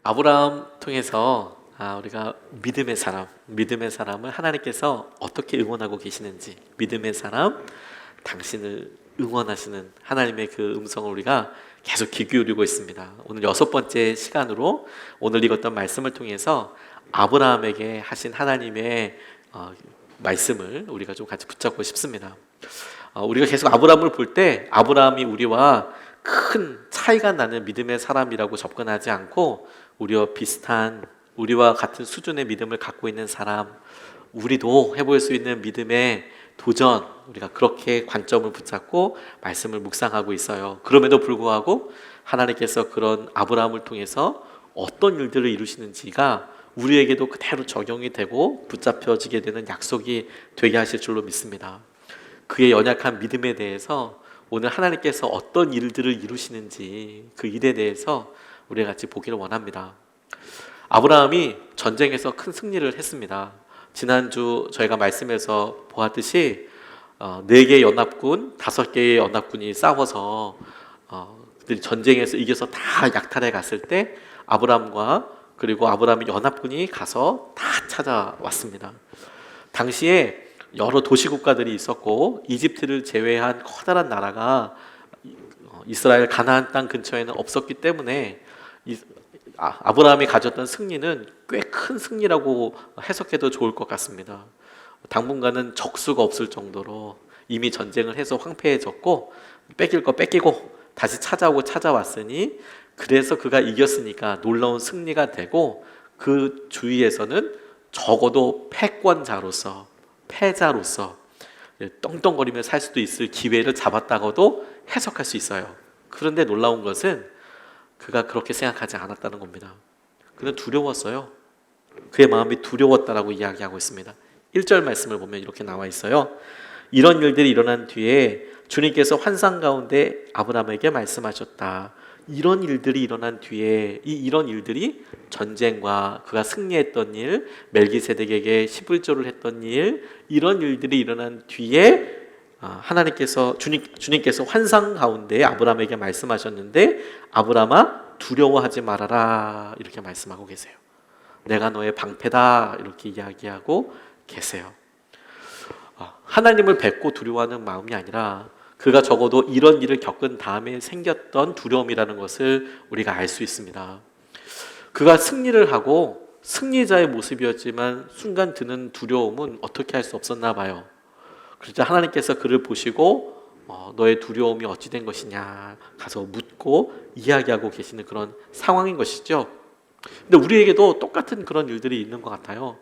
아브라함 통해서 우리가 믿음의 사람을 하나님께서 어떻게 응원하고 계시는지, 믿음의 사람, 당신을 응원하시는 하나님의 그 음성을 우리가 계속 귀 기울이고 있습니다. 오늘 6번째 시간으로 오늘 읽었던 말씀을 통해서 아브라함에게 하신 하나님의 말씀을 우리가 좀 같이 붙잡고 싶습니다. 우리가 계속 아브라함을 볼 때 아브라함이 우리와 큰 차이가 나는 믿음의 사람이라고 접근하지 않고 우리와 비슷한, 우리와 같은 수준의 믿음을 갖고 있는 사람, 우리도 해볼 수 있는 믿음의 도전, 우리가 그렇게 관점을 붙잡고 말씀을 묵상하고 있어요. 그럼에도 불구하고 하나님께서 그런 아브라함을 통해서 어떤 일들을 이루시는지가 우리에게도 그대로 적용이 되고 붙잡혀지게 되는 약속이 되게 하실 줄로 믿습니다. 그의 연약한 믿음에 대해서 오늘 하나님께서 어떤 일들을 이루시는지 그 일에 대해서 우리가 같이 보기를 원합니다. 아브라함이 전쟁에서 큰 승리를 했습니다. 지난주 저희가 말씀에서 보았듯이 4개의 연합군, 5개의 연합군이 싸워서 그들이 전쟁에서 이겨서 다 약탈해 갔을 때 아브라함과 그리고 아브라함의 연합군이 가서 다 찾아왔습니다. 당시에 여러 도시국가들이 있었고 이집트를 제외한 커다란 나라가 이스라엘 가나안 땅 근처에는 없었기 때문에 아브라함이 가졌던 승리는 꽤 큰 승리라고 해석해도 좋을 것 같습니다. 당분간은 적수가 없을 정도로 이미 전쟁을 해서 황폐해졌고 뺏길 거 뺏기고 다시 찾아왔으니, 그래서 그가 이겼으니까 놀라운 승리가 되고 그 주위에서는 적어도 패권자로서, 패자로서 떵떵거리며 살 수도 있을 기회를 잡았다고도 해석할 수 있어요. 그런데 놀라운 것은 그가 그렇게 생각하지 않았다는 겁니다. 그는 두려웠어요. 그의 마음이 두려웠다라고 이야기하고 있습니다. 1절 말씀을 보면 이렇게 나와 있어요. 이런 일들이 일어난 뒤에 주님께서 환상 가운데 아브라함에게 말씀하셨다. 이런 일들이 일어난 뒤에, 이런 일들이 전쟁과 그가 승리했던 일, 멜기세덱에게 11조를 했던 일, 이런 일들이 일어난 뒤에 주님께서 환상 가운데 아브라함에게 말씀하셨는데, 아브라함아 두려워하지 말아라, 이렇게 말씀하고 계세요. 내가 너의 방패다, 이렇게 이야기하고 계세요. 하나님을 뵙고 두려워하는 마음이 아니라 그가 적어도 이런 일을 겪은 다음에 생겼던 두려움이라는 것을 우리가 알 수 있습니다. 그가 승리를 하고 승리자의 모습이었지만 순간 드는 두려움은 어떻게 할 수 없었나 봐요. 그러자 하나님께서 그를 보시고 너의 두려움이 어찌 된 것이냐 가서 묻고 이야기하고 계시는 그런 상황인 것이죠. 근데 우리에게도 똑같은 그런 일들이 있는 것 같아요.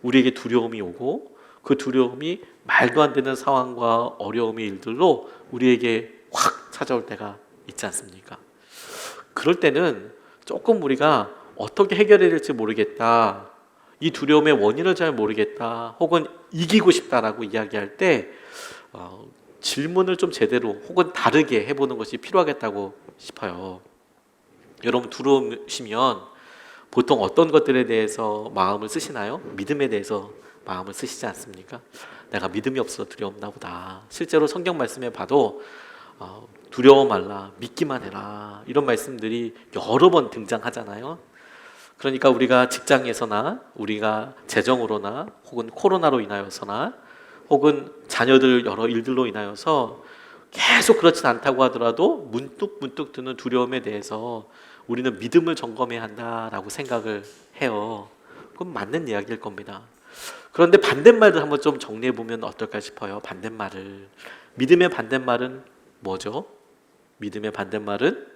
우리에게 두려움이 오고 그 두려움이 말도 안 되는 상황과 어려움의 일들로 우리에게 확 찾아올 때가 있지 않습니까? 그럴 때는 조금 우리가 어떻게 해결해야 될지 모르겠다, 이 두려움의 원인을 잘 모르겠다, 혹은 이기고 싶다라고 이야기할 때 질문을 좀 제대로 혹은 다르게 해보는 것이 필요하겠다고 싶어요. 여러분, 두려우시면 보통 어떤 것들에 대해서 마음을 쓰시나요? 믿음에 대해서 마음을 쓰시지 않습니까? 내가 믿음이 없어서 두려웠나 보다. 실제로 성경 말씀에 봐도 두려워 말라, 믿기만 해라, 이런 말씀들이 여러 번 등장하잖아요. 그러니까 우리가 직장에서나 우리가 재정으로나 혹은 코로나로 인하여서나 혹은 자녀들 여러 일들로 인하여서 계속 그렇진 않다고 하더라도 문득 드는 두려움에 대해서 우리는 믿음을 점검해야 한다라고 생각을 해요. 그건 맞는 이야기일 겁니다. 그런데 반대말을 한번 좀 정리해 보면 어떨까 싶어요. 반대말을. 믿음의 반대말은 뭐죠? 믿음의 반대말은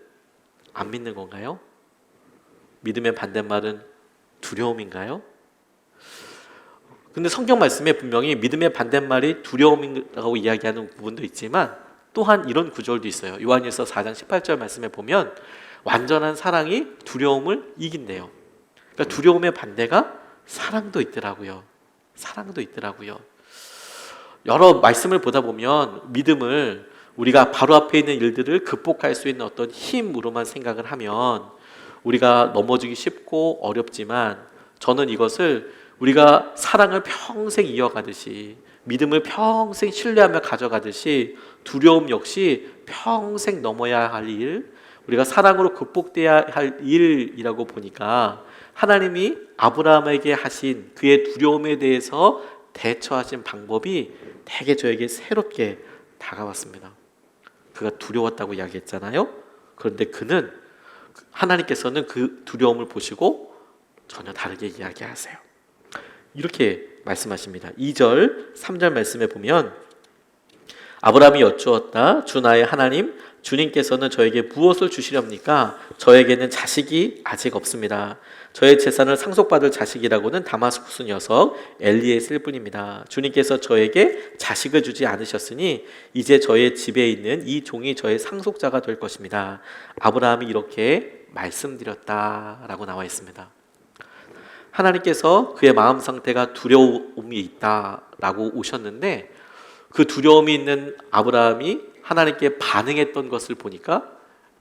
안 믿는 건가요? 믿음의 반대말은 두려움인가요? 근데 성경 말씀에 분명히 믿음의 반대말이 두려움이라고 이야기하는 부분도 있지만 또한 이런 구절도 있어요. 요한일서 4장 18절 말씀에 보면 완전한 사랑이 두려움을 이긴대요. 그러니까 두려움의 반대가 사랑도 있더라고요. 사랑도 있더라고요. 여러 말씀을 보다 보면 믿음을 우리가 바로 앞에 있는 일들을 극복할 수 있는 어떤 힘으로만 생각을 하면 우리가 넘어지기 쉽고 어렵지만, 저는 이것을 우리가 사랑을 평생 이어가듯이, 믿음을 평생 신뢰하며 가져가듯이 두려움 역시 평생 넘어야 할 일, 우리가 사랑으로 극복돼야 할 일이라고 보니까 하나님이 아브라함에게 하신 그의 두려움에 대해서 대처하신 방법이 되게 저에게 새롭게 다가왔습니다. 그가 두려웠다고 이야기했잖아요. 그런데 하나님께서는 그 두려움을 보시고 전혀 다르게 이야기하세요. 이렇게 말씀하십니다. 2절, 3절 말씀에 보면 아브라함이 여쭈었다. 주 나의 하나님, 주님께서는 저에게 무엇을 주시렵니까? 저에게는 자식이 아직 없습니다. 저의 재산을 상속받을 자식이라고는 다마스쿠스 녀석 엘리에셀 뿐입니다. 주님께서 저에게 자식을 주지 않으셨으니 이제 저의 집에 있는 이 종이 저의 상속자가 될 것입니다. 아브라함이 이렇게 말씀드렸다라고 나와 있습니다. 하나님께서 그의 마음 상태가 두려움이 있다라고 오셨는데 그 두려움이 있는 아브라함이 하나님께 반응했던 것을 보니까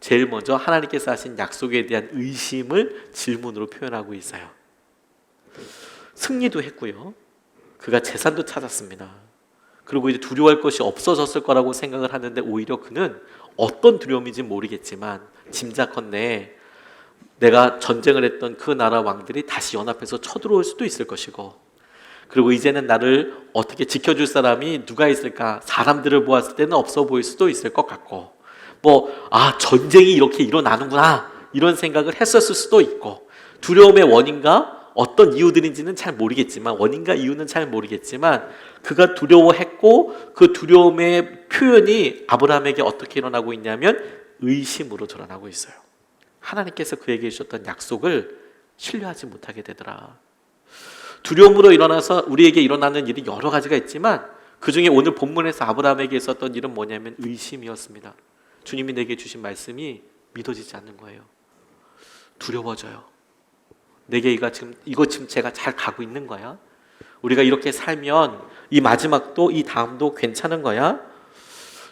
제일 먼저 하나님께서 하신 약속에 대한 의심을 질문으로 표현하고 있어요. 승리도 했고요. 그가 재산도 찾았습니다. 그리고 이제 두려워할 것이 없어졌을 거라고 생각을 하는데 오히려 그는 어떤 두려움인지 모르겠지만 짐작컨대 내가 전쟁을 했던 그 나라 왕들이 다시 연합해서 쳐들어올 수도 있을 것이고, 그리고 이제는 나를 어떻게 지켜줄 사람이 누가 있을까? 사람들을 보았을 때는 없어 보일 수도 있을 것 같고, 전쟁이 이렇게 일어나는구나 이런 생각을 했었을 수도 있고, 두려움의 원인과 어떤 이유들인지는 잘 모르겠지만, 원인과 이유는 잘 모르겠지만 그가 두려워했고 그 두려움의 표현이 아브라함에게 어떻게 일어나고 있냐면 의심으로 드러나고 있어요. 하나님께서 그에게 주셨던 약속을 신뢰하지 못하게 되더라. 두려움으로 일어나서 우리에게 일어나는 일이 여러 가지가 있지만 그 중에 오늘 본문에서 아브라함에게 있었던 일은 뭐냐면 의심이었습니다. 주님이 내게 주신 말씀이 믿어지지 않는 거예요. 두려워져요. 내게 이거 지금 제가 잘 가고 있는 거야? 우리가 이렇게 살면 이 마지막도 이 다음도 괜찮은 거야?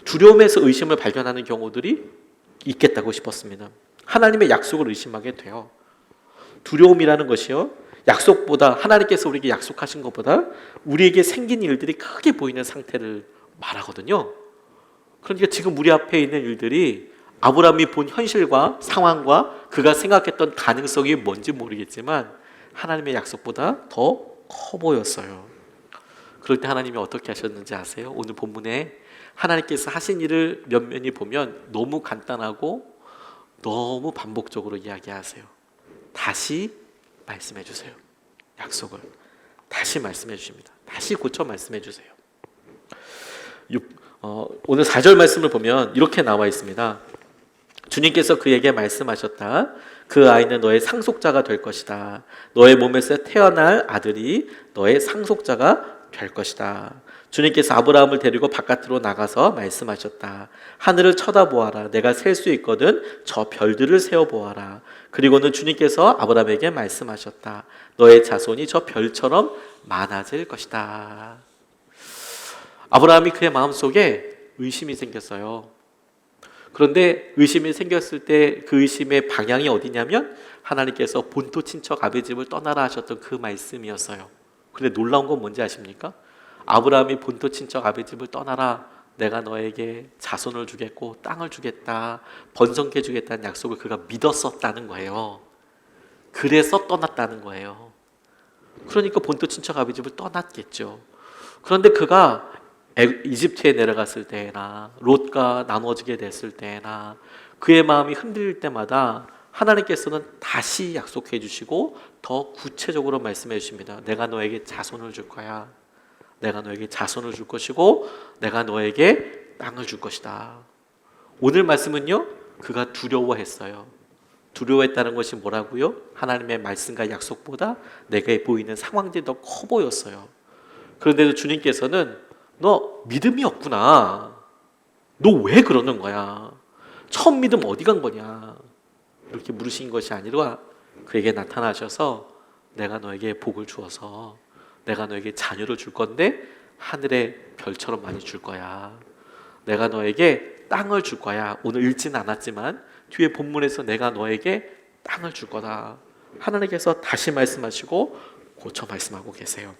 두려움에서 의심을 발견하는 경우들이 있겠다고 싶었습니다. 하나님의 약속을 의심하게 돼요. 두려움이라는 것이요, 약속보다, 하나님께서 우리에게 약속하신 것보다 우리에게 생긴 일들이 크게 보이는 상태를 말하거든요. 그러니까 지금 우리 앞에 있는 일들이 아브라함이 본 현실과 상황과 그가 생각했던 가능성이 뭔지 모르겠지만 하나님의 약속보다 더 커 보였어요. 그럴 때 하나님이 어떻게 하셨는지 아세요? 오늘 본문에 하나님께서 하신 일을 면면히 보면 너무 간단하고 너무 반복적으로 이야기하세요. 다시 말씀해 주세요. 약속을 다시 말씀해 주십니다. 다시 고쳐 말씀해 주세요. 오늘 4절 말씀을 보면 이렇게 나와 있습니다. 주님께서 그에게 말씀하셨다. 그 아이는 너의 상속자가 될 것이다. 너의 몸에서 태어날 아들이 너의 상속자가 될 것이다. 주님께서 아브라함을 데리고 바깥으로 나가서 말씀하셨다. 하늘을 쳐다보아라. 내가 셀 수 있거든. 저 별들을 세어보아라. 그리고는 주님께서 아브라함에게 말씀하셨다. 너의 자손이 저 별처럼 많아질 것이다. 아브라함이 그의 마음속에 의심이 생겼어요. 그런데 의심이 생겼을 때 그 의심의 방향이 어디냐면 하나님께서 본토 친척 아비 집을 떠나라 하셨던 그 말씀이었어요. 근데 놀라운 건 뭔지 아십니까? 아브라함이 본토 친척 아비 집을 떠나라, 내가 너에게 자손을 주겠고 땅을 주겠다, 번성케 주겠다는 약속을 그가 믿었었다는 거예요. 그래서 떠났다는 거예요. 그러니까 본토 친척 아비 집을 떠났겠죠. 그런데 그가 이집트에 내려갔을 때나 롯과 나눠지게 됐을 때나 그의 마음이 흔들릴 때마다 하나님께서는 다시 약속해 주시고 더 구체적으로 말씀해 주십니다. 내가 너에게 자손을 줄 거야. 내가 너에게 자손을 줄 것이고 내가 너에게 땅을 줄 것이다. 오늘 말씀은요, 그가 두려워했어요. 두려워했다는 것이 뭐라고요? 하나님의 말씀과 약속보다 내게 보이는 상황들이 더 커 보였어요. 그런데도 주님께서는 너 믿음이 없구나. 너 왜 그러는 거야? 처음 믿음 어디 간 거냐? 이렇게 물으신 것이 아니라 그에게 나타나셔서 내가 너에게 복을 주어서 내가 너에게 자녀를 줄 건데 하늘의 별처럼 많이 줄 거야. 내가 너에게 땅을 줄 거야. 오늘 읽지는 않았지만 뒤에 본문에서 내가 너에게 땅을 줄 거다. 하나님께서 다시 말씀하시고 고쳐 말씀하고 계세요.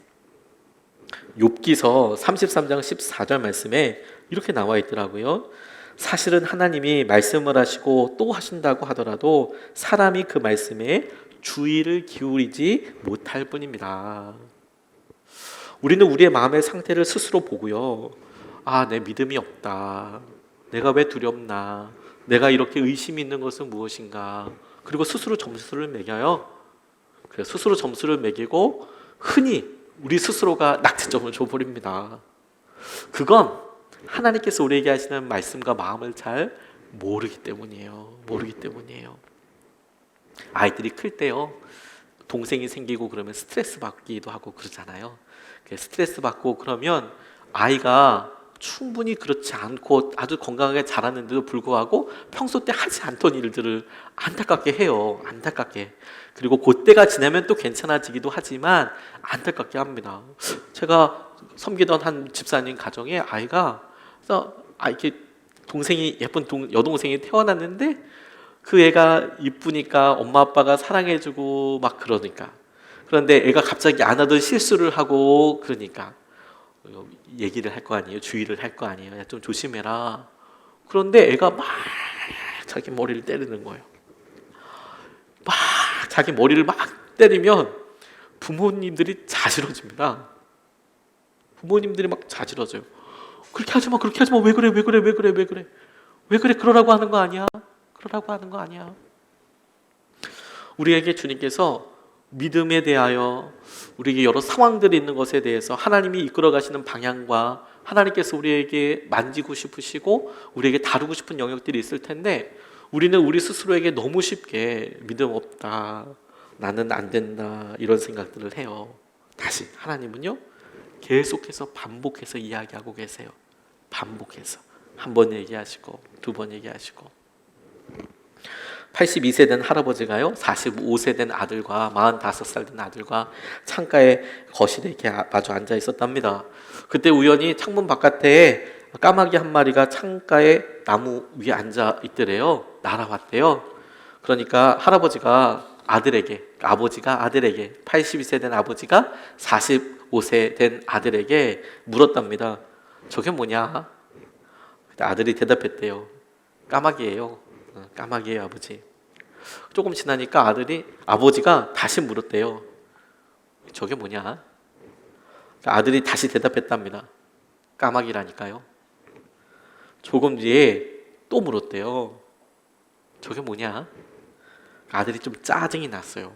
욥기서 33장 14절 말씀에 이렇게 나와 있더라고요. 사실은 하나님이 말씀을 하시고 또 하신다고 하더라도 사람이 그 말씀에 주의를 기울이지 못할 뿐입니다. 우리는 우리의 마음의 상태를 스스로 보고요. 아, 내 믿음이 없다. 내가 왜 두렵나? 내가 이렇게 의심이 있는 것은 무엇인가? 그리고 스스로 점수를 매겨요. 그래서 스스로 점수를 매기고 흔히 우리 스스로가 낙제점을 줘버립니다. 그건 하나님께서 우리에게 하시는 말씀과 마음을 잘 모르기 때문이에요. 모르기 때문이에요. 아이들이 클 때요, 동생이 생기고 그러면 스트레스 받기도 하고 그러잖아요. 스트레스 받고 그러면 아이가 충분히 그렇지 않고 아주 건강하게 자랐는데도 불구하고 평소 때 하지 않던 일들을 안타깝게 해요. 안타깝게. 그리고 그때가 지나면 또 괜찮아지기도 하지만 안타깝게 합니다. 제가 섬기던 한 집사님 가정에 아이가 이렇게 동생이 예쁜 여동생이 태어났는데 그 애가 이쁘니까 엄마 아빠가 사랑해주고 막 그러니까, 그런데 애가 갑자기 안 하던 실수를 하고 그러니까 얘기를 할 거 아니에요. 주의를 할 거 아니에요. 야, 좀 조심해라. 그런데 애가 막 자기 머리를 때리는 거예요. 막 자기 머리를 막 때리면 부모님들이 자지러집니다. 부모님들이 막 자지러져요. 그렇게 하지 마, 그렇게 하지 마. 왜 그래, 왜 그래, 왜 그래, 왜 그래, 왜 그래? 그러라고 하는 거 아니야. 그러라고 하는 거 아니야. 우리에게 주님께서 믿음에 대하여, 우리에게 여러 상황들이 있는 것에 대해서 하나님이 이끌어 가시는 방향과 하나님께서 우리에게 만지고 싶으시고 우리에게 다루고 싶은 영역들이 있을 텐데, 우리는 우리 스스로에게 너무 쉽게 믿음 없다, 나는 안 된다, 이런 생각들을 해요. 다시 하나님은요, 계속해서 반복해서 이야기하고 계세요. 반복해서 한 번 얘기하시고 두 번 얘기하시고. 82세 된 할아버지가요, 45세 된 아들과 45살 된 아들과 창가에 거실에 이렇게 마주 앉아 있었답니다. 그때 우연히 창문 바깥에 까마귀 한 마리가 창가에 나무 위에 앉아 있더래요. 날아왔대요. 그러니까 할아버지가 아버지가 아들에게, 82세 된 아버지가 45세 된 아들에게 물었답니다. 저게 뭐냐? 아들이 대답했대요. 까마귀예요. 까마귀예요, 아버지. 조금 지나니까 아버지가 다시 물었대요. 저게 뭐냐? 아들이 다시 대답했답니다. 까마귀라니까요. 조금 뒤에 또 물었대요. 저게 뭐냐? 아들이 좀 짜증이 났어요.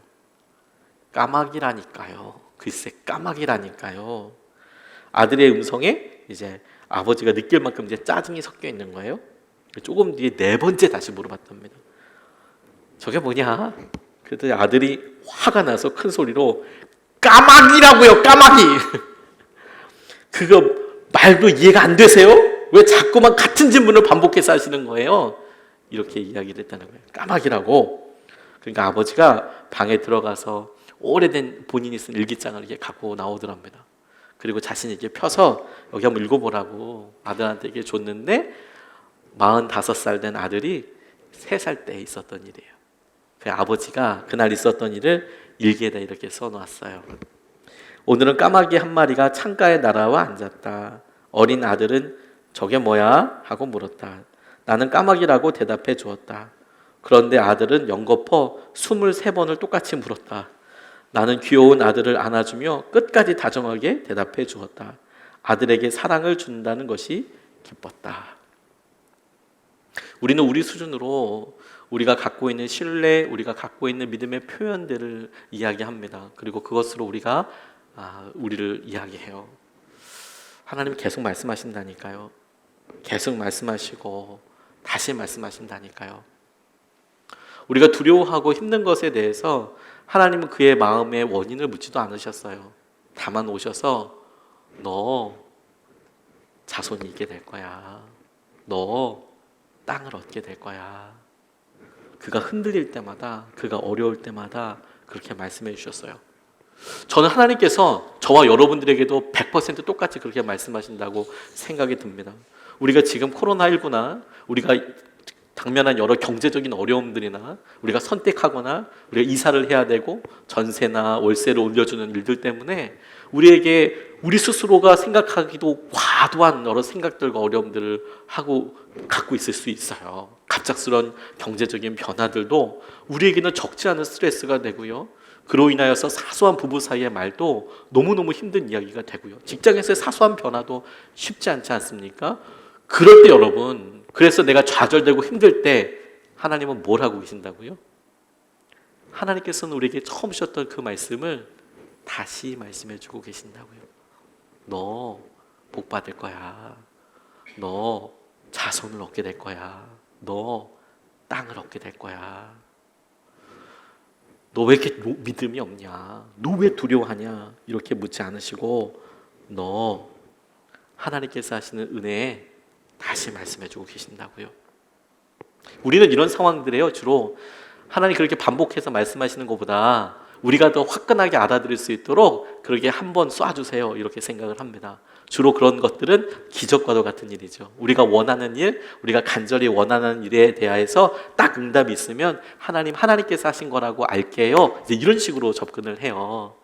까마귀라니까요. 글쎄, 까마귀라니까요. 아들의 음성에 이제 아버지가 느낄 만큼 이제 짜증이 섞여 있는 거예요. 조금 뒤에 네 번째 다시 물어봤답니다. 저게 뭐냐? 그랬더니 아들이 화가 나서 큰 소리로 까마귀라고요, 까마귀. 그거 말도 이해가 안 되세요? 왜 자꾸만 같은 질문을 반복해서 하시는 거예요? 이렇게 이야기를 했다는 거예요. 까마귀라고. 그러니까 아버지가 방에 들어가서 오래된 본인이 쓴 일기장을 이렇게 갖고 나오더랍니다. 그리고 자신이 이렇게 펴서 여기 한번 읽어보라고 아들한테 이렇게 줬는데, 45살 된 아들이 3살 때 있었던 일이에요. 그 아버지가 그날 있었던 일을 일기에다 이렇게 써놓았어요. 오늘은 까마귀 한 마리가 창가에 날아와 앉았다. 어린 아들은 저게 뭐야? 하고 물었다. 나는 까마귀라고 대답해 주었다. 그런데 아들은 연거푸 23번을 똑같이 물었다. 나는 귀여운 아들을 안아주며 끝까지 다정하게 대답해 주었다. 아들에게 사랑을 준다는 것이 기뻤다. 우리는 우리 수준으로 우리가 갖고 있는 신뢰, 우리가 갖고 있는 믿음의 표현들을 이야기합니다. 그리고 그것으로 우리가 우리를 이야기해요. 하나님 계속 말씀하신다니까요. 계속 말씀하시고 다시 말씀하신다니까요. 우리가 두려워하고 힘든 것에 대해서 하나님은 그의 마음의 원인을 묻지도 않으셨어요. 다만 오셔서 너 자손이 있게 될 거야. 너 땅을 얻게 될 거야. 그가 흔들릴 때마다, 그가 어려울 때마다 그렇게 말씀해 주셨어요. 저는 하나님께서 저와 여러분들에게도 100% 똑같이 그렇게 말씀하신다고 생각이 듭니다. 우리가 지금 코로나19나 우리가 당면한 여러 경제적인 어려움들이나 우리가 선택하거나 우리가 이사를 해야 되고 전세나 월세를 올려주는 일들 때문에 우리에게 우리 스스로가 생각하기도 과도한 여러 생각들과 어려움들을 갖고 있을 수 있어요. 갑작스런 경제적인 변화들도 우리에게는 적지 않은 스트레스가 되고요. 그로 인하여서 사소한 부부 사이의 말도 너무너무 힘든 이야기가 되고요. 직장에서의 사소한 변화도 쉽지 않지 않습니까? 그럴 때 여러분, 그래서 내가 좌절되고 힘들 때 하나님은 뭘 하고 계신다고요? 하나님께서는 우리에게 처음 주셨던 그 말씀을 다시 말씀해 주고 계신다고요. 너 복 받을 거야. 너 자손을 얻게 될 거야. 너 땅을 얻게 될 거야. 너 왜 이렇게 믿음이 없냐? 너 왜 두려워하냐? 이렇게 묻지 않으시고 너 하나님께서 하시는 은혜에 다시 말씀해 주고 계신다고요. 우리는 이런 상황들에요, 주로 하나님 그렇게 반복해서 말씀하시는 것보다 우리가 더 화끈하게 알아들을 수 있도록 그렇게 한번 쏴주세요, 이렇게 생각을 합니다. 주로 그런 것들은 기적과도 같은 일이죠. 우리가 원하는 일, 우리가 간절히 원하는 일에 대하여서 딱 응답이 있으면 하나님께서 하신 거라고 알게요, 이제 이런 식으로 접근을 해요.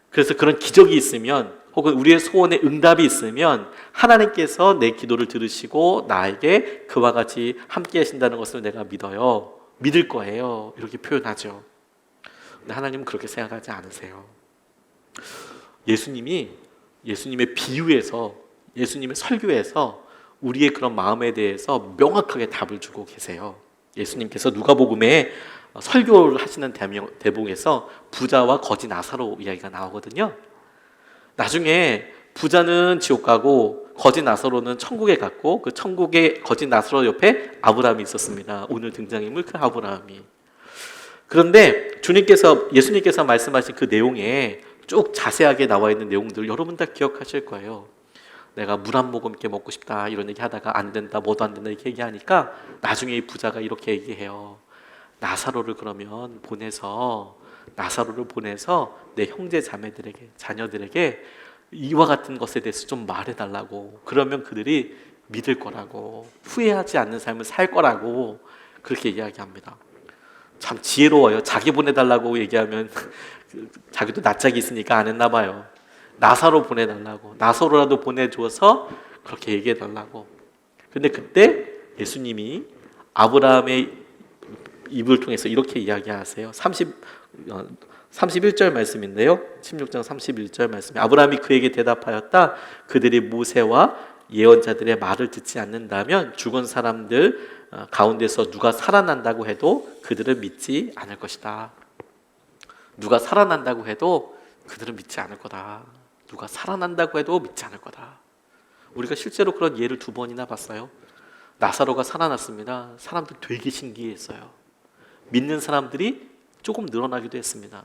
그래서 그런 기적이 있으면 혹은 우리의 소원에 응답이 있으면 하나님께서 내 기도를 들으시고 나에게 그와 같이 함께 하신다는 것을 내가 믿어요. 믿을 거예요. 이렇게 표현하죠. 근데 하나님은 그렇게 생각하지 않으세요. 예수님의 비유에서, 예수님의 설교에서 우리의 그런 마음에 대해서 명확하게 답을 주고 계세요. 예수님께서 누가복음에 설교를 하시는 대목에서 부자와 거지 나사로 이야기가 나오거든요. 나중에 부자는 지옥 가고 거지 나사로는 천국에 갔고, 그 천국의 거지 나사로 옆에 아브라함이 있었습니다. 오늘 등장인물 그 아브라함이. 그런데 예수님께서 말씀하신 그 내용에 쭉 자세하게 나와 있는 내용들 여러분 다 기억하실 거예요. 내가 물 한 모금 이렇게 먹고 싶다 이런 얘기 하다가 안 된다, 뭐도 안 된다 이렇게 얘기하니까 나중에 이 부자가 이렇게 얘기해요. 나사로를 보내서 내 형제 자매들에게, 자녀들에게 이와 같은 것에 대해서 좀 말해달라고. 그러면 그들이 믿을 거라고, 후회하지 않는 삶을 살 거라고 그렇게 이야기합니다. 참 지혜로워요. 자기 보내달라고 얘기하면 자기도 낯짝이 있으니까 안 했나 봐요. 나사로 보내달라고, 나사로라도 보내줘서 그렇게 얘기해달라고. 근데 그때 예수님이 아브라함의 입을 통해서 이렇게 이야기하세요. 31절 말씀인데요, 16장 31절 말씀. 아브라함이 그에게 대답하였다. 그들이 모세와 예언자들의 말을 듣지 않는다면 죽은 사람들 가운데서 누가 살아난다고 해도 그들은 믿지 않을 것이다. 누가 살아난다고 해도 그들은 믿지 않을 거다. 누가 살아난다고 해도 믿지 않을 거다. 우리가 실제로 그런 예를 2번이나 봤어요. 나사로가 살아났습니다. 사람들 되게 신기했어요. 믿는 사람들이 조금 늘어나기도 했습니다.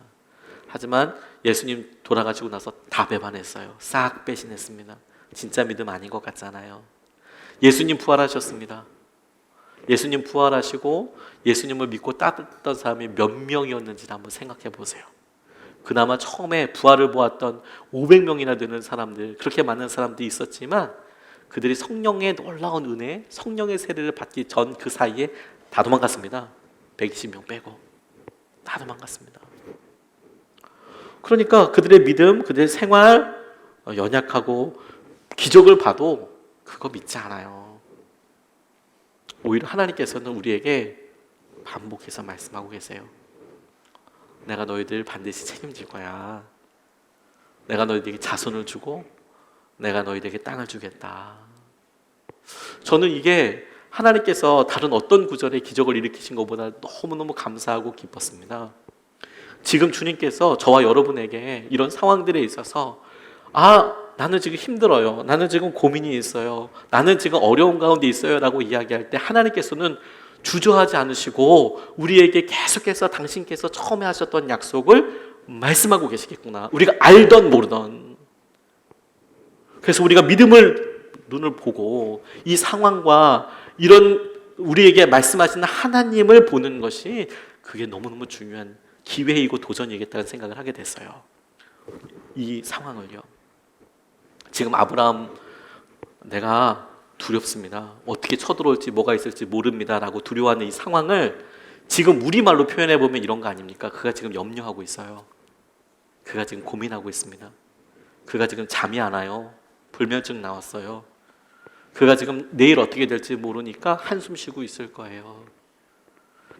하지만 예수님 돌아가시고 나서 다 배반했어요. 싹 배신했습니다. 진짜 믿음 아닌 것 같잖아요. 예수님 부활하셨습니다. 예수님 부활하시고 예수님을 믿고 따랐던 사람이 몇 명이었는지를 한번 생각해 보세요. 그나마 처음에 부활을 보았던 500명이나 되는 사람들, 그렇게 많은 사람들이 있었지만 그들이 성령의 놀라운 은혜, 성령의 세례를 받기 전 그 사이에 다 도망갔습니다. 120명 빼고 다 도망갔습니다. 그러니까 그들의 믿음, 그들의 생활 연약하고 기적을 봐도 그거 믿지 않아요. 오히려 하나님께서는 우리에게 반복해서 말씀하고 계세요. 내가 너희들 반드시 책임질 거야. 내가 너희들에게 자손을 주고 내가 너희들에게 땅을 주겠다. 저는 이게 하나님께서 다른 어떤 구절에 기적을 일으키신 것보다 너무너무 감사하고 기뻤습니다. 지금 주님께서 저와 여러분에게 이런 상황들에 있어서 나는 지금 힘들어요. 나는 지금 고민이 있어요. 나는 지금 어려운 가운데 있어요 라고 이야기할 때 하나님께서는 주저하지 않으시고 우리에게 계속해서 당신께서 처음에 하셨던 약속을 말씀하고 계시겠구나. 우리가 알던 모르던. 그래서 우리가 눈을 보고 이 상황과 이런 우리에게 말씀하시는 하나님을 보는 것이 그게 너무너무 중요한 기회이고 도전이겠다는 생각을 하게 됐어요. 이 상황을요. 지금 아브라함, 내가 두렵습니다. 어떻게 쳐들어올지 뭐가 있을지 모릅니다 라고 두려워하는 이 상황을 지금 우리말로 표현해보면 이런 거 아닙니까? 그가 지금 염려하고 있어요. 그가 지금 고민하고 있습니다. 그가 지금 잠이 안 와요. 불면증 나왔어요. 그가 지금 내일 어떻게 될지 모르니까 한숨 쉬고 있을 거예요.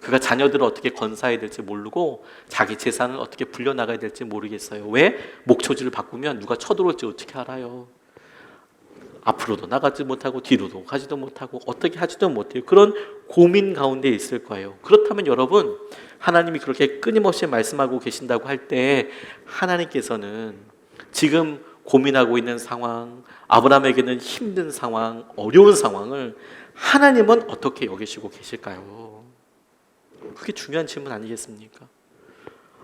그가 자녀들을 어떻게 건사해야 될지 모르고 자기 재산을 어떻게 불려나가야 될지 모르겠어요. 왜? 목초지를 바꾸면 누가 쳐들어올지 어떻게 알아요? 앞으로도 나가지 못하고 뒤로도 가지도 못하고 어떻게 하지도 못해요. 그런 고민 가운데 있을 거예요. 그렇다면 여러분, 하나님이 그렇게 끊임없이 말씀하고 계신다고 할 때 하나님께서는 지금 고민하고 있는 상황, 아브라함에게는 힘든 상황, 어려운 상황을 하나님은 어떻게 여기시고 계실까요? 그게 중요한 질문 아니겠습니까?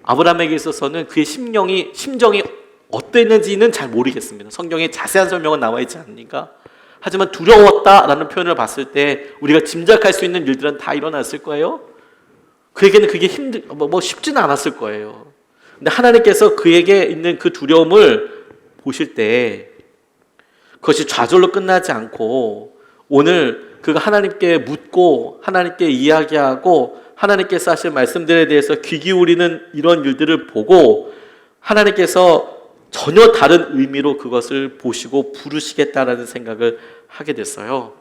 아브라함에게 있어서는 그의 심정이 어땠는지는 잘 모르겠습니다. 성경에 자세한 설명은 나와 있지 않습니까? 하지만 두려웠다라는 표현을 봤을 때 우리가 짐작할 수 있는 일들은 다 일어났을 거예요. 그에게는 그게 쉽지는 않았을 거예요. 근데 하나님께서 그에게 있는 그 두려움을 보실 때 그것이 좌절로 끝나지 않고 오늘 그가 하나님께 묻고 하나님께 이야기하고 하나님께서 하신 말씀들에 대해서 귀 기울이는 이런 일들을 보고 하나님께서 전혀 다른 의미로 그것을 보시고 부르시겠다라는 생각을 하게 됐어요.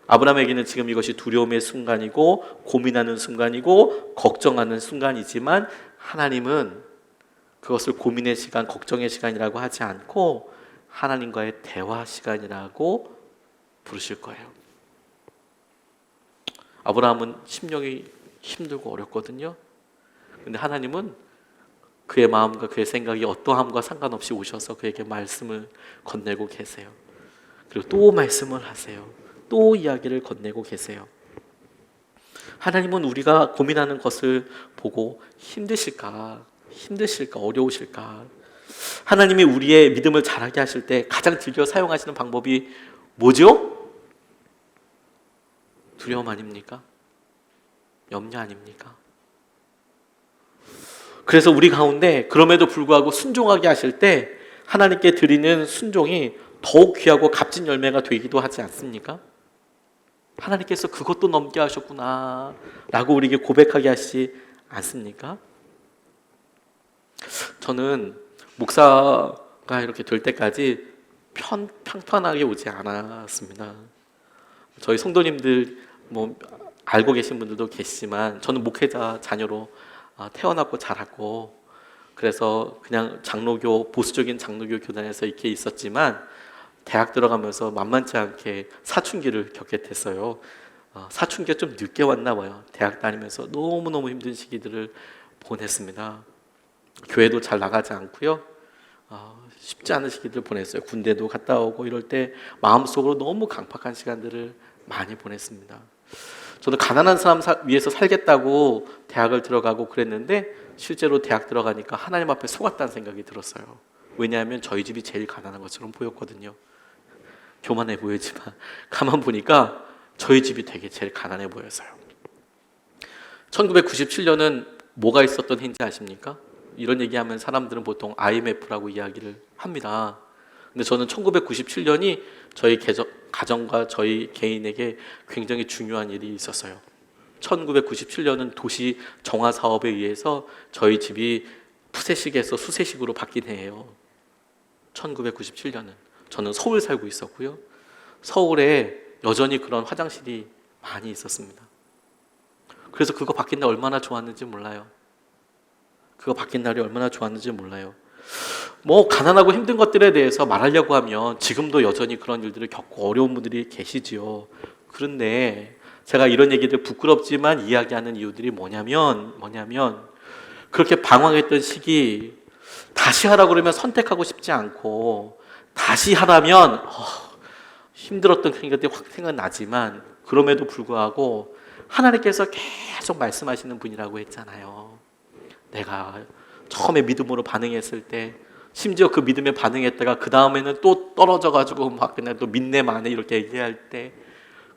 아브라함에게는 지금 이것이 두려움의 순간이고 고민하는 순간이고 걱정하는 순간이지만 하나님은 그것을 고민의 시간, 걱정의 시간이라고 하지 않고 하나님과의 대화 시간이라고 부르실 거예요. 아브라함은 심령이 힘들고 어렵거든요. 근데 하나님은 그의 마음과 그의 생각이 어떠함과 상관없이 오셔서 그에게 말씀을 건네고 계세요. 그리고 또 말씀을 하세요. 또 이야기를 건네고 계세요. 하나님은 우리가 고민하는 것을 보고 힘드실까, 어려우실까? 하나님이 우리의 믿음을 자라게 하실 때 가장 즐겨 사용하시는 방법이 뭐죠? 두려움 아닙니까? 염려 아닙니까? 그래서 우리 가운데 그럼에도 불구하고 순종하게 하실 때 하나님께 드리는 순종이 더욱 귀하고 값진 열매가 되기도 하지 않습니까? 하나님께서 그것도 넘게 하셨구나 라고 우리에게 고백하게 하시지 않습니까? 저는 목사가 이렇게 될 때까지 평탄하게 오지 않았습니다. 저희 성도님들 알고 계신 분들도 계시지만 저는 목회자 자녀로 태어났고 자랐고 그래서 그냥 보수적인 장로교 교단에서 이렇게 있었지만 대학 들어가면서 만만치 않게 사춘기를 겪게 됐어요. 사춘기가 좀 늦게 왔나 봐요. 대학 다니면서 너무너무 힘든 시기들을 보냈습니다. 교회도 잘 나가지 않고요. 쉽지 않은 시기들을 보냈어요. 군대도 갔다 오고 이럴 때 마음속으로 너무 강팍한 시간들을 많이 보냈습니다. 저도 가난한 사람 위해서 살겠다고 대학을 들어가고 그랬는데 실제로 대학 들어가니까 하나님 앞에 속았다는 생각이 들었어요. 왜냐하면 저희 집이 제일 가난한 것처럼 보였거든요. 교만해 보이지만 가만 보니까 저희 집이 되게 제일 가난해 보였어요. 1997년은 뭐가 있었던 해인지 아십니까? 이런 얘기하면 사람들은 보통 IMF라고 이야기를 합니다. 근데 저는 1997년이 저희 가정과 저희 개인에게 굉장히 중요한 일이 있었어요. 1997년은 도시 정화 사업에 의해서 저희 집이 푸세식에서 수세식으로 바뀐 해예요. 1997년은 저는 서울 살고 있었고요. 서울에 여전히 그런 화장실이 많이 있었습니다. 그래서 그거 바뀐 날 얼마나 좋았는지 몰라요. 가난하고 힘든 것들에 대해서 말하려고 하면 지금도 여전히 그런 일들을 겪고 어려운 분들이 계시지요. 그런데 제가 이런 얘기들 부끄럽지만 이야기하는 이유들이 뭐냐면 그렇게 방황했던 시기 다시 하라고 그러면 선택하고 싶지 않고 다시 하라면 힘들었던 생각이 확 생각나지만 그럼에도 불구하고 하나님께서 계속 말씀하시는 분이라고 했잖아요. 내가 처음에 믿음으로 반응했을 때 심지어 그 믿음에 반응했다가 그 다음에는 또 떨어져가지고 막 그냥 또 믿네 마네 이렇게 얘기할 때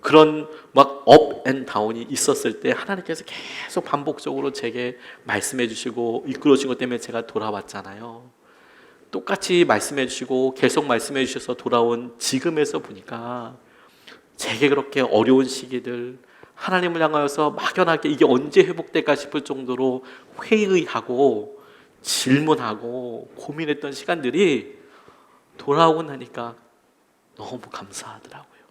그런 막 업 앤 다운이 있었을 때 하나님께서 계속 반복적으로 제게 말씀해 주시고 이끌어 주신 것 때문에 제가 돌아왔잖아요. 똑같이 말씀해 주시고 계속 말씀해 주셔서 돌아온 지금에서 보니까 제게 그렇게 어려운 시기들 하나님을 향하여서 막연하게 이게 언제 회복될까 싶을 정도로 회의하고 질문하고 고민했던 시간들이 돌아오고 나니까 너무 감사하더라고요.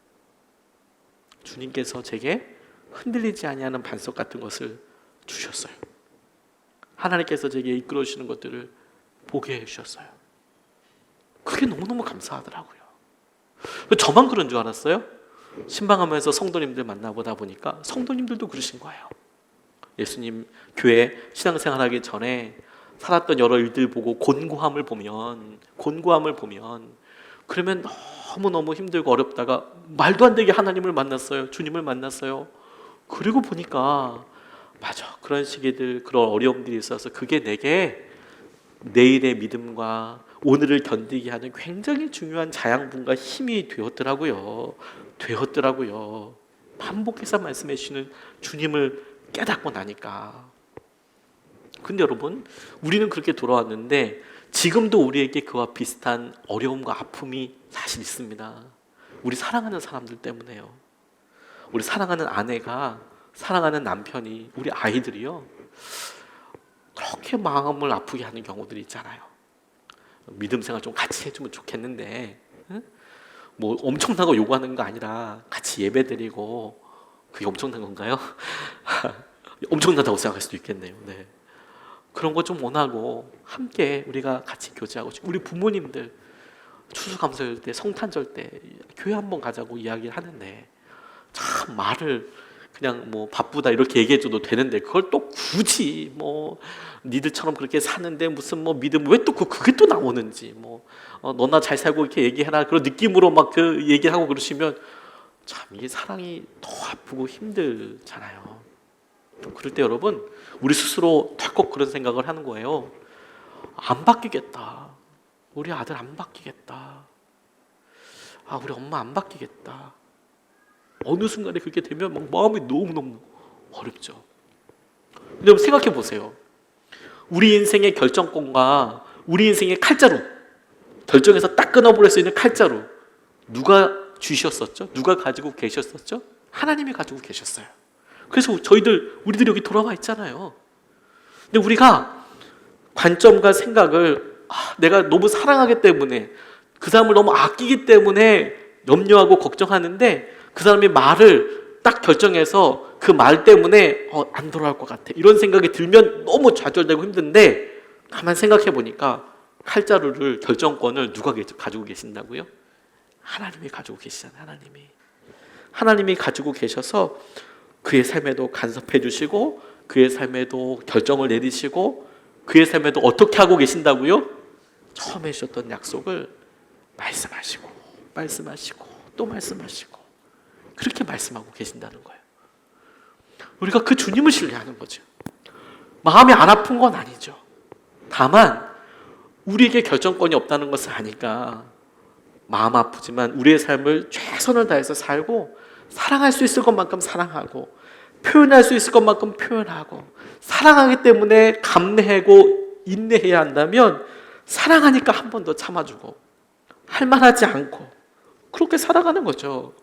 주님께서 제게 흔들리지 아니하는 반석 같은 것을 주셨어요. 하나님께서 제게 이끌어 주시는 것들을 보게 해주셨어요. 그게 너무너무 감사하더라고요. 저만 그런 줄 알았어요. 신방하면서 성도님들 만나보다 보니까 성도님들도 그러신 거예요. 예수님 교회 신앙생활하기 전에 살았던 여러 일들 보고 곤고함을 보면 그러면 너무너무 힘들고 어렵다가 말도 안 되게 하나님을 만났어요. 주님을 만났어요. 그리고 보니까 맞아, 그런 시기들, 그런 어려움들이 있어서 그게 내게 내일의 믿음과 오늘을 견디게 하는 굉장히 중요한 자양분과 힘이 되었더라고요. 반복해서 말씀해 주시는 주님을 깨닫고 나니까. 근데 여러분, 우리는 그렇게 돌아왔는데 지금도 우리에게 그와 비슷한 어려움과 아픔이 사실 있습니다. 우리 사랑하는 사람들 때문에요. 우리 사랑하는 아내가, 사랑하는 남편이, 우리 아이들이요, 그렇게 마음을 아프게 하는 경우들이 있잖아요. 믿음 생활 좀 같이 해주면 좋겠는데, 응? 뭐 엄청나고 요구하는 거 아니라 같이 예배드리고. 그게 엄청난 건가요? 엄청나다고 생각할 수도 있겠네요. 네. 그런 거 좀 원하고 함께 우리가 같이 교제하고, 우리 부모님들 추수감사절 때, 성탄절 때 교회 한번 가자고 이야기를 하는데 참 말을 그냥 뭐 바쁘다 이렇게 얘기해줘도 되는데 그걸 또 굳이 뭐 니들처럼 그렇게 사는데 무슨 뭐 믿음, 왜 또 그게 또 나오는지, 뭐 너나 잘 살고 이렇게 얘기해라 그런 느낌으로 막 그 얘기하고 그러시면 참 이게 사랑이 더 아프고 힘들잖아요. 그럴 때 여러분, 우리 스스로 덜컥 그런 생각을 하는 거예요. 안 바뀌겠다. 우리 아들 안 바뀌겠다. 우리 엄마 안 바뀌겠다. 어느 순간에 그렇게 되면 막 마음이 너무너무 어렵죠. 근데 여러분 생각해 보세요. 우리 인생의 결정권과 우리 인생의 칼자루, 결정해서 딱 끊어버릴 수 있는 칼자루, 누가 주셨었죠? 누가 가지고 계셨었죠? 하나님이 가지고 계셨어요. 그래서 우리들이 여기 돌아와 있잖아요. 근데 우리가 관점과 생각을 내가 너무 사랑하기 때문에, 그 사람을 너무 아끼기 때문에 염려하고 걱정하는데, 그 사람이 말을 딱 결정해서 그 말 때문에 안 돌아올 것 같아, 이런 생각이 들면 너무 좌절되고 힘든데, 가만 생각해 보니까 칼자루를, 결정권을 누가 가지고 계신다고요? 하나님이 가지고 계시잖아요. 하나님이 가지고 계셔서 그의 삶에도 간섭해 주시고, 그의 삶에도 결정을 내리시고, 그의 삶에도 어떻게 하고 계신다고요? 처음에 주셨던 약속을 말씀하시고 또 말씀하시고, 그렇게 말씀하고 계신다는 거예요. 우리가 그 주님을 신뢰하는 거죠. 마음이 안 아픈 건 아니죠. 다만 우리에게 결정권이 없다는 것을 아니까 마음 아프지만 우리의 삶을 최선을 다해서 살고, 사랑할 수 있을 것만큼 사랑하고, 표현할 수 있을 것만큼 표현하고, 사랑하기 때문에 감내하고 인내해야 한다면 사랑하니까 한 번 더 참아주고, 할만하지 않고 그렇게 살아가는 거죠.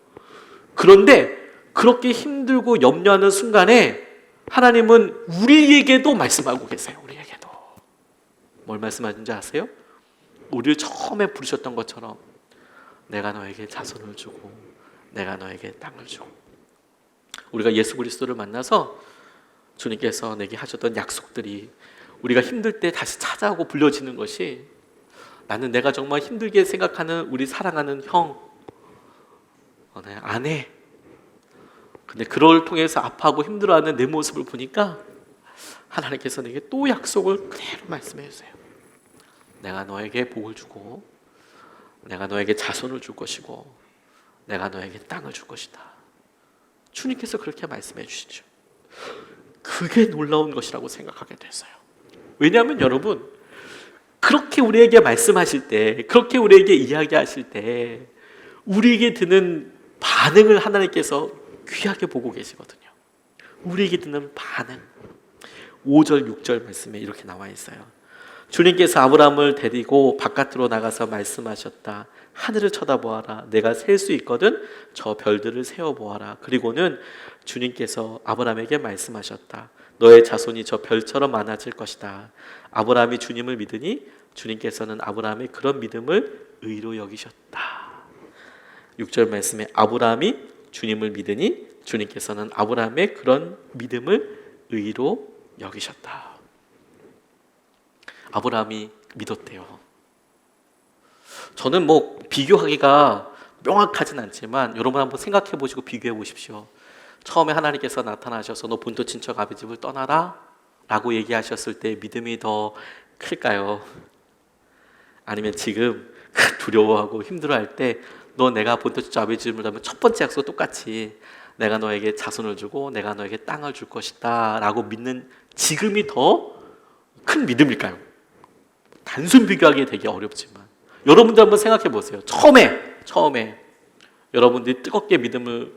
그런데 그렇게 힘들고 염려하는 순간에 하나님은 우리에게도 말씀하고 계세요. 우리에게도 뭘 말씀하는지 아세요? 우리를 처음에 부르셨던 것처럼 내가 너에게 자손을 주고 내가 너에게 땅을 주고. 우리가 예수 그리스도를 만나서 주님께서 내게 하셨던 약속들이 우리가 힘들 때 다시 찾아오고 불려지는 것이, 나는 내가 정말 힘들게 생각하는 우리 사랑하는 형, 아내, 근데 그걸 통해서 아파하고 힘들어하는 내 모습을 보니까 하나님께서 내게 또 약속을 그대로 말씀해 주세요. 내가 너에게 복을 주고 내가 너에게 자손을 줄 것이고 내가 너에게 땅을 줄 것이다. 주님께서 그렇게 말씀해 주시죠. 그게 놀라운 것이라고 생각하게 됐어요. 왜냐하면 여러분, 그렇게 우리에게 말씀하실 때, 그렇게 우리에게 이야기하실 때 우리에게 드는 반응을 하나님께서 귀하게 보고 계시거든요. 우리에게 드는 반응, 5절 6절 말씀에 이렇게 나와 있어요. 주님께서 아브라함을 데리고 바깥으로 나가서 말씀하셨다. 하늘을 쳐다보아라. 내가 셀 수 있거든 저 별들을 세어보아라. 그리고는 주님께서 아브라함에게 말씀하셨다. 너의 자손이 저 별처럼 많아질 것이다. 아브라함이 주님을 믿으니 주님께서는 아브라함의 그런 믿음을 의로 여기셨다. 6절 말씀에 아브라함이 주님을 믿으니 주님께서는 아브라함의 그런 믿음을 의로 여기셨다. 아브라함이 믿었대요. 저는 뭐 비교하기가 명확하진 않지만 여러분 한번 생각해 보시고 비교해 보십시오. 처음에 하나님께서 나타나셔서 너 본토 친척 아비 집을 떠나라 라고 얘기하셨을 때 믿음이 더 클까요? 아니면 지금 두려워하고 힘들어할 때 너 내가 본토 친척 아비 집을 하면 첫 번째 약속 똑같이 내가 너에게 자손을 주고 내가 너에게 땅을 줄 것이다 라고 믿는 지금이 더 큰 믿음일까요? 단순 비교하기 되게 어렵지만 여러분들 한번 생각해 보세요. 처음에 여러분들이 뜨겁게 믿음을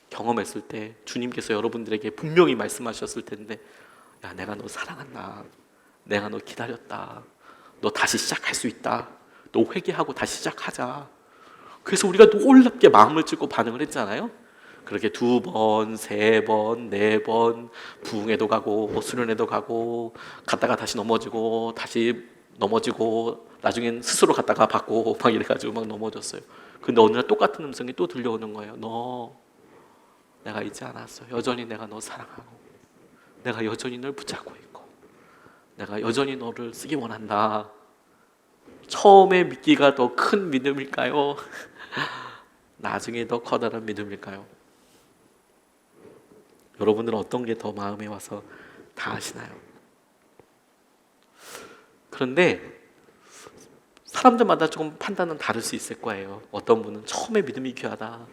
경험했을 때 주님께서 여러분들에게 분명히 말씀하셨을 텐데 야, 내가 너 사랑한다. 내가 너 기다렸다. 너 다시 시작할 수 있다. 너 회개하고 다시 시작하자. 그래서 우리가 놀랍게 마음을 찢고 반응을 했잖아요. 그렇게 2번, 3번, 4번 부흥회도 가고 수련회도 가고 갔다가 다시 넘어지고 다시 넘어지고 나중엔 스스로 갔다가 받고 막 이래가지고 막 넘어졌어요. 근데 어느 날 똑같은 음성이 또 들려오는 거예요. 너 내가 잊지 않았어. 여전히 내가 너 사랑하고 내가 여전히 널 붙잡고 있고 내가 여전히 너를 쓰기 원한다. 처음에 믿기가 더 큰 믿음일까요? 나중에 더 커다란 믿음일까요? 여러분들은 어떤 게 더 마음에 와서 다 아시나요? 그런데 사람들마다 조금 판단은 다를 수 있을 거예요. 어떤 분은 처음에 믿음이 귀하다.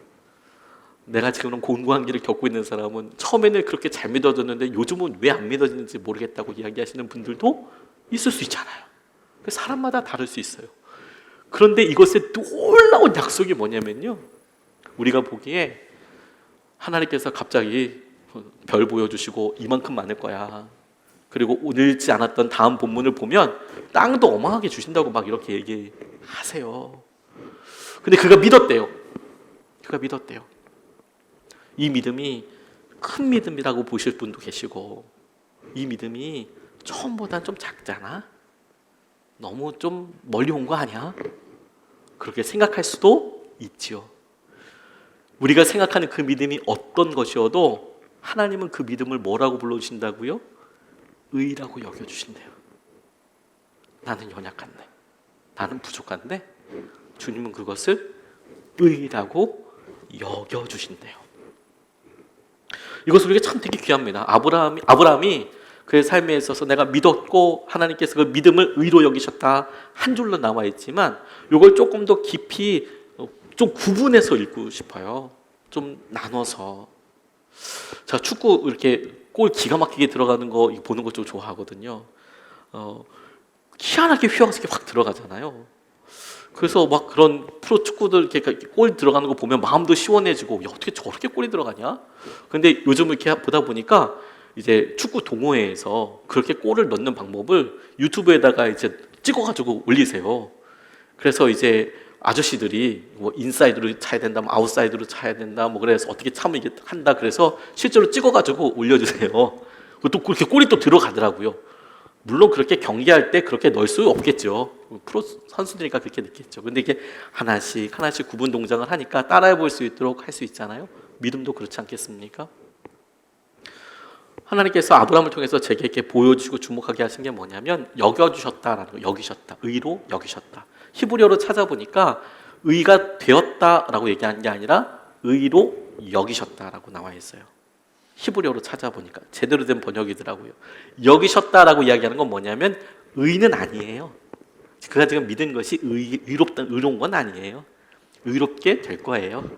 내가 지금 공고한 길을 겪고 있는 사람은 처음에는 그렇게 잘 믿어졌는데 요즘은 왜 안 믿어지는지 모르겠다고 이야기하시는 분들도 있을 수 있잖아요. 사람마다 다를 수 있어요. 그런데 이것의 놀라운 약속이 뭐냐면요, 우리가 보기에 하나님께서 갑자기 별 보여주시고 이만큼 많을 거야. 그리고 오늘지 않았던 다음 본문을 보면 땅도 어마하게 주신다고 막 이렇게 얘기하세요. 근데 그가 믿었대요. 이 믿음이 큰 믿음이라고 보실 분도 계시고 이 믿음이 처음보다는 좀 작잖아? 너무 좀 멀리 온 거 아니야? 그렇게 생각할 수도 있지요. 우리가 생각하는 그 믿음이 어떤 것이어도 하나님은 그 믿음을 뭐라고 불러주신다고요? 의라고 여겨주신대요. 나는 연약한데, 나는 부족한데 주님은 그것을 의라고 여겨주신대요. 이것을 우리가 참 되게 귀합니다. 아브라함이 그의 삶에 있어서 내가 믿었고 하나님께서 그 믿음을 의로 여기셨다 한 줄로 나와 있지만 이걸 조금 더 깊이 좀 구분해서 읽고 싶어요. 좀 나눠서. 제가 축구 이렇게 골 기가 막히게 들어가는 거 보는 거 좀 좋아하거든요. 희한하게 휘황스럽게 확 들어가잖아요. 그래서 막 그런 프로 축구들 이렇게 골 들어가는 거 보면 마음도 시원해지고 야, 어떻게 저렇게 골이 들어가냐? 근데 요즘 이렇게 보다 보니까 이제 축구 동호회에서 그렇게 골을 넣는 방법을 유튜브에다가 이제 찍어가지고 올리세요. 그래서 이제 아저씨들이 뭐 인사이드로 차야 된다, 뭐 아웃사이드로 차야 된다, 뭐 그래서 어떻게 차면 이게 한다. 그래서 실제로 찍어가지고 올려주세요. 또 그렇게 골이 또 들어가더라고요. 물론 그렇게 경기할 때 그렇게 넣을 수 없겠죠. 프로 선수들이니까 그렇게 넣겠죠. 근데 이게 하나씩 구분 동작을 하니까 따라해 볼 수 있도록 할 수 있잖아요. 믿음도 그렇지 않겠습니까? 하나님께서 아브라함을 통해서 제게 이렇게 보여주시고 주목하게 하신 게 뭐냐면 여겨주셨다라는 거, 여기셨다, 의로 여기셨다. 히브리어로 찾아보니까 의가 되었다라고 얘기한 게 아니라 의로 여기셨다라고 나와 있어요. 히브리어로 찾아보니까 제대로 된 번역이더라고요. 여기셨다라고 이야기하는 건 뭐냐면 의는 아니에요. 그가 지금 믿은 것이 의로운 건 아니에요. 의롭게 될 거예요.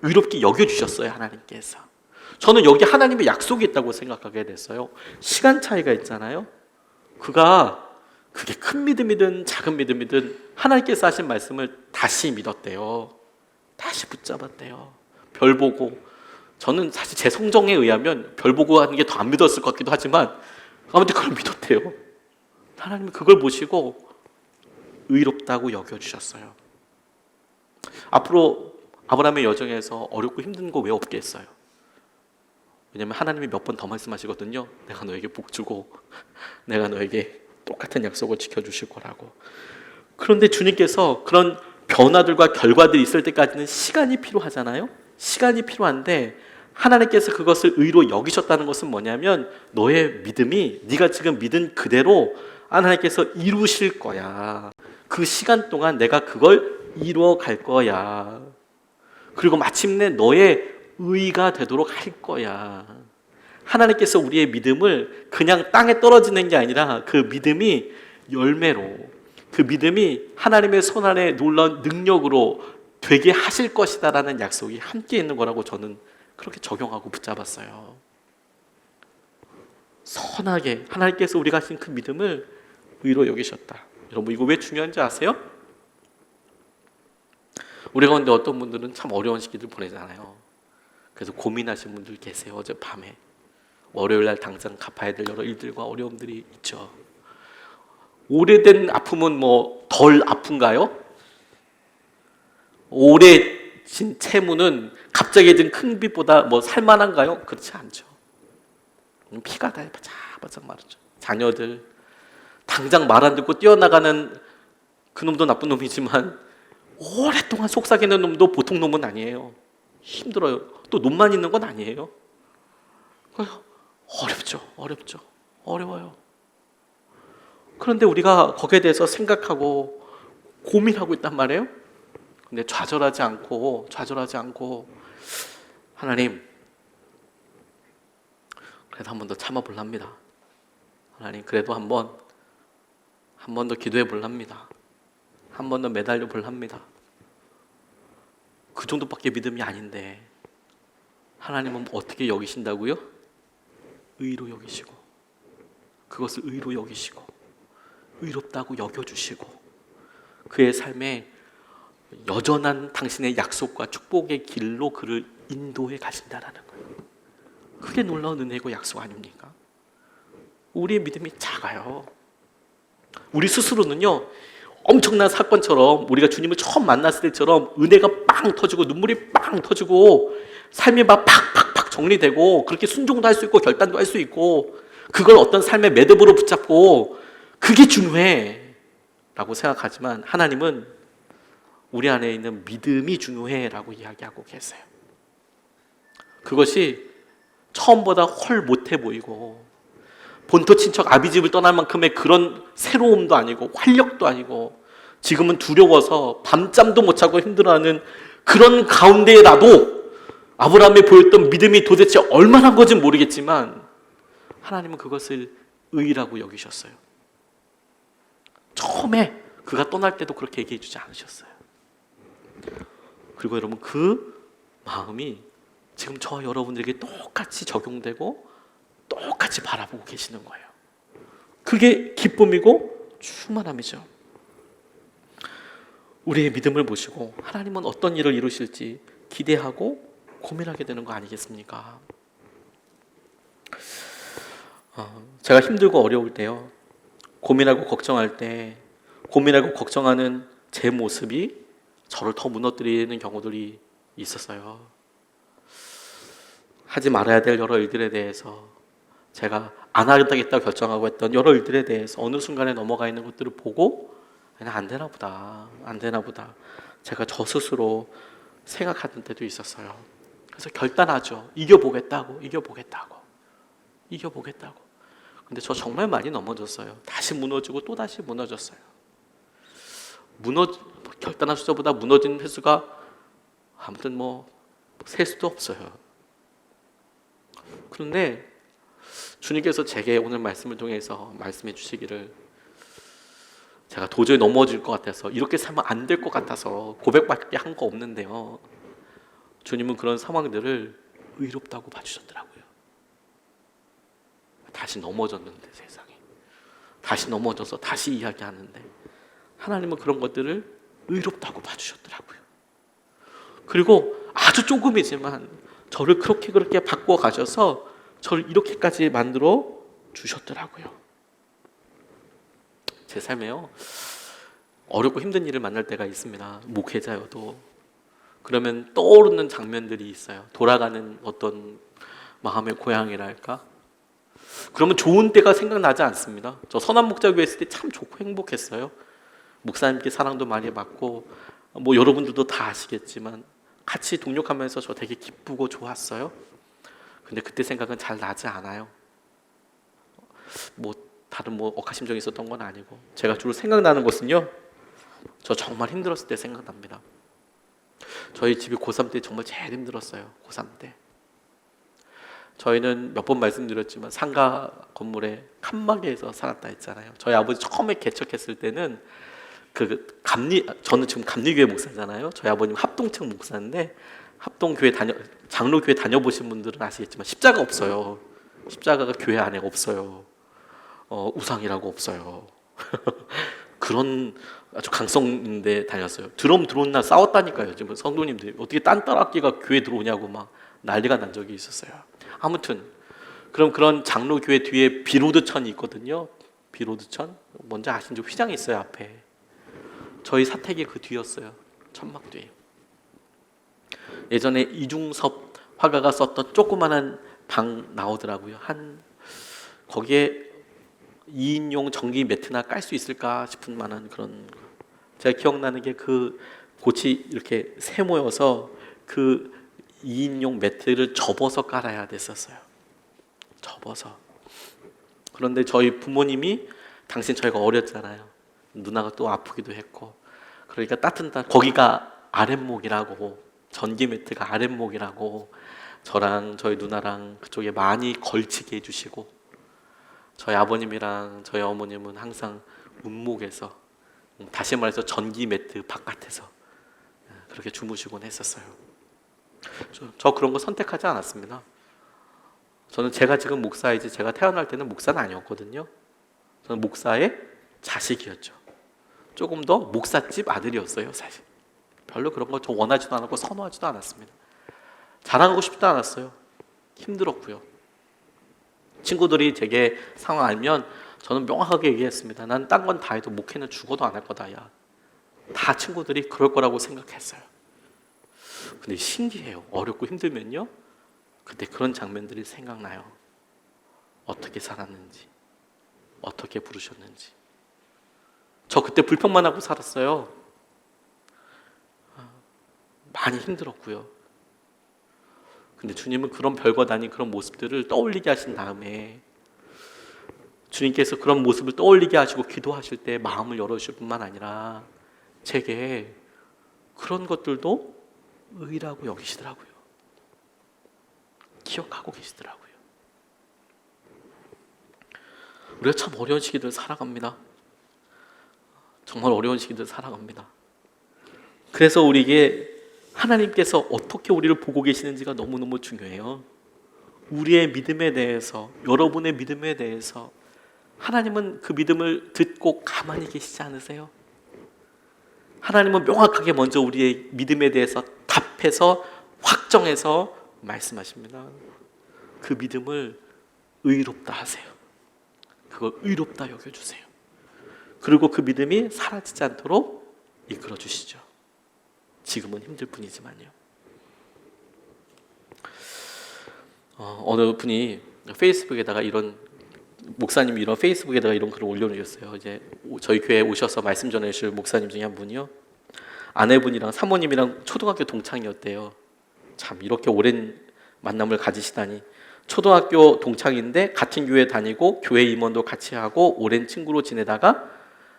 의롭게 여겨주셨어요, 하나님께서. 저는 여기 하나님의 약속이 있다고 생각하게 됐어요. 시간 차이가 있잖아요. 그게 큰 믿음이든 작은 믿음이든 하나님께서 하신 말씀을 다시 믿었대요. 다시 붙잡았대요. 별 보고. 저는 사실 제 성정에 의하면 별 보고 하는 게 더 안 믿었을 것 같기도 하지만 아무튼 그걸 믿었대요. 하나님은 그걸 보시고 의롭다고 여겨주셨어요. 앞으로 아브라함의 여정에서 어렵고 힘든 거 왜 없겠어요? 왜냐하면 하나님이 몇 번 더 말씀하시거든요. 내가 너에게 복 주고 내가 너에게 똑같은 약속을 지켜주실 거라고. 그런데 주님께서 그런 변화들과 결과들이 있을 때까지는 시간이 필요하잖아요. 시간이 필요한데 하나님께서 그것을 의로 여기셨다는 것은 뭐냐면 너의 믿음이 네가 지금 믿은 그대로 하나님께서 이루실 거야. 그 시간 동안 내가 그걸 이루어 갈 거야. 그리고 마침내 너의 의가 되도록 할 거야. 하나님께서 우리의 믿음을 그냥 땅에 떨어지는 게 아니라 그 믿음이 열매로, 그 믿음이 하나님의 손안에 놀라운 능력으로 되게 하실 것이다라는 약속이 함께 있는 거라고 저는 그렇게 적용하고 붙잡았어요. 선하게 하나님께서 우리가 하신 그 믿음을 의로 여기셨다. 여러분 이거 왜 중요한지 아세요? 우리 가운데 어떤 분들은 참 어려운 시기를 보내잖아요. 그래서 고민하신 분들 계세요. 어젯밤에 월요일날 당장 갚아야 될 여러 일들과 어려움들이 있죠. 오래된 아픔은 뭐 덜 아픈가요? 오래진 채무는 갑자기 든 큰 빚보다 뭐 살만한가요? 그렇지 않죠. 피가 다 바짝바짝 마르죠. 자녀들 당장 말 안 듣고 뛰어나가는 그 놈도 나쁜 놈이지만 오랫동안 속삭이는 놈도 보통 놈은 아니에요. 힘들어요. 또 놈만 있는 건 아니에요. 어렵죠. 어려워요. 그런데 우리가 거기에 대해서 생각하고 고민하고 있단 말이에요. 근데 좌절하지 않고 하나님 그래도 한 번 더 참아볼랍니다. 하나님 그래도 한 번 더 기도해 볼랍니다. 한 번 더 매달려 볼랍니다. 그 정도밖에 믿음이 아닌데 하나님은 어떻게 여기신다고요? 의로 여기시고 그것을 의로 여기시고 의롭다고 여겨주시고 그의 삶에 여전한 당신의 약속과 축복의 길로 그를 인도해 가신다라는 거예요. 그게 놀라운 은혜고 약속 아닙니까? 우리의 믿음이 작아요. 우리 스스로는요 엄청난 사건처럼 우리가 주님을 처음 만났을 때처럼 은혜가 빵 터지고 눈물이 빵 터지고 삶이 막 팍팍팍 정리되고 그렇게 순종도 할 수 있고 결단도 할 수 있고 그걸 어떤 삶의 매듭으로 붙잡고 그게 중요해 라고 생각하지만 하나님은 우리 안에 있는 믿음이 중요해 라고 이야기하고 계세요. 그것이 처음보다 훨 못해 보이고 본토 친척 아비집을 떠날 만큼의 그런 새로움도 아니고 활력도 아니고 지금은 두려워서 밤잠도 못 자고 힘들어하는 그런 가운데라도 아브라함이 보였던 믿음이 도대체 얼마나 건지 모르겠지만 하나님은 그것을 의라고 여기셨어요. 처음에 그가 떠날 때도 그렇게 얘기해 주지 않으셨어요. 그리고 여러분 그 마음이 지금 저와 여러분들에게 똑같이 적용되고 똑같이 바라보고 계시는 거예요. 그게 기쁨이고 충만함이죠. 우리의 믿음을 보시고 하나님은 어떤 일을 이루실지 기대하고 고민하게 되는 거 아니겠습니까? 제가 힘들고 어려울 때요 고민하고 걱정할 때 고민하고 걱정하는 제 모습이 저를 더 무너뜨리는 경우들이 있었어요. 하지 말아야 될 여러 일들에 대해서 제가 안 하겠다고 결정하고 했던 여러 일들에 대해서 어느 순간에 넘어가 있는 것들을 보고 그냥 안 되나 보다 제가 저 스스로 생각하는 때도 있었어요. 그래서 결단하죠. 이겨보겠다고 근데 저 정말 많이 넘어졌어요. 다시 무너지고 또 다시 무너졌어요. 결단한 숫자보다 무너진 횟수가 아무튼 셀 수도 없어요. 그런데 주님께서 제게 오늘 말씀을 통해서 말씀해 주시기를 제가 도저히 넘어질 것 같아서 이렇게 살면 안 될 것 같아서 고백밖에 한 거 없는데요. 주님은 그런 상황들을 의롭다고 봐주셨더라고요. 다시 넘어졌는데 세상에 다시 넘어져서 다시 이야기하는데 하나님은 그런 것들을 의롭다고 봐주셨더라고요. 그리고 아주 조금이지만 저를 그렇게 바꾸어 가셔서 저를 이렇게까지 만들어 주셨더라고요. 제 삶에요 어렵고 힘든 일을 만날 때가 있습니다. 목회자여도 그러면 떠오르는 장면들이 있어요. 돌아가는 어떤 마음의 고향이랄까 그러면 좋은 때가 생각나지 않습니다. 저 선한목자교회 있을 때 참 좋고 행복했어요. 목사님께 사랑도 많이 받고 뭐 여러분들도 다 아시겠지만 같이 동력하면서 저 되게 기쁘고 좋았어요. 근데 그때 생각은 잘 나지 않아요. 뭐 다른 뭐 억하심정이 있었던 건 아니고 제가 주로 생각나는 것은요, 저 정말 힘들었을 때 생각납니다. 저희 집이 고3 때 정말 제일 힘들었어요. 고3 때 저희는 몇 번 말씀드렸지만 상가 건물에 칸막이에서 살았다 했잖아요. 저희 아버지 처음에 개척했을 때는 저는 지금 감리교회 목사잖아요. 저희 아버님 합동층 목사인데 장로교회 다녀보신 분들은 아시겠지만 십자가 없어요. 십자가가 교회 안에 없어요. 우상이라고 없어요. 그런 아주 강성인데 다녔어요. 드럼 들어온 날 싸웠다니까요. 지금 성도님들이 어떻게 딴따라악기가 교회 들어오냐고 막 난리가 난 적이 있었어요. 아무튼 그럼 그런 장로교회 뒤에 비로드천이 있거든요. 비로드천 뭔지 아시는지 휘장이 있어요 앞에. 저희 사택이 그 뒤였어요. 천막 뒤. 예전에 이중섭 화가가 썼던 조그만한 방 나오더라고요. 거기에 2인용 전기 매트나 깔 수 있을까 싶은 만한 그런. 제가 기억나는 게 그 고치 이렇게 세모여서 그 2인용 매트를 접어서 깔아야 됐었어요. 접어서. 그런데 저희 부모님이 당신 저희가 어렸잖아요. 누나가 또 아프기도 했고 그러니까 거기가 아랫목이라고 전기 매트가 아랫목이라고 저랑 저희 누나랑 그쪽에 많이 걸치게 해주시고 저희 아버님이랑 저희 어머님은 항상 운목에서 다시 말해서 전기 매트 바깥에서 그렇게 주무시곤 했었어요. 저 그런 거 선택하지 않았습니다. 저는 제가 지금 목사이지 제가 태어날 때는 목사는 아니었거든요. 저는 목사의 자식이었죠. 조금 더 목사집 아들이었어요. 사실 별로 그런 거 저 원하지도 않았고 선호하지도 않았습니다. 자랑하고 싶지도 않았어요. 힘들었고요. 친구들이 제게 상황 알면 저는 명확하게 얘기했습니다. 난 딴 건 다 해도 목회는 죽어도 안 할 거다. 야. 다 친구들이 그럴 거라고 생각했어요. 근데 신기해요. 어렵고 힘들면요 그때 그런 장면들이 생각나요. 어떻게 살았는지, 어떻게 부르셨는지. 저 그때 불평만 하고 살았어요. 많이 힘들었고요. 근데 주님은 그런 별것 아닌 그런 모습들을 떠올리게 하신 다음에 주님께서 그런 모습을 떠올리게 하시고 기도하실 때 마음을 열어주실 뿐만 아니라 제게 그런 것들도 의라고 여기시더라고요. 기억하고 계시더라고요. 우리가 참 어려운 시기들 살아갑니다. 정말 어려운 시기들 살아갑니다. 그래서 우리에게 하나님께서 어떻게 우리를 보고 계시는지가 너무너무 중요해요. 우리의 믿음에 대해서, 여러분의 믿음에 대해서 하나님은 그 믿음을 듣고 가만히 계시지 않으세요? 하나님은 명확하게 먼저 우리의 믿음에 대해서 답해서 확정해서 말씀하십니다. 그 믿음을 의롭다 하세요. 그걸 의롭다 여겨주세요. 그리고 그 믿음이 사라지지 않도록 이끌어 주시죠. 지금은 힘들 뿐이지만요. 어느 분이 페이스북에다가 목사님이 이런 페이스북에다가 이런 글을 올려주셨어요. 이제 저희 교회에 오셔서 말씀 전해주실 목사님 중에 한 분이요. 아내분이랑 사모님이랑 초등학교 동창이었대요. 참 이렇게 오랜 만남을 가지시다니. 초등학교 동창인데 같은 교회 다니고 교회 임원도 같이 하고 오랜 친구로 지내다가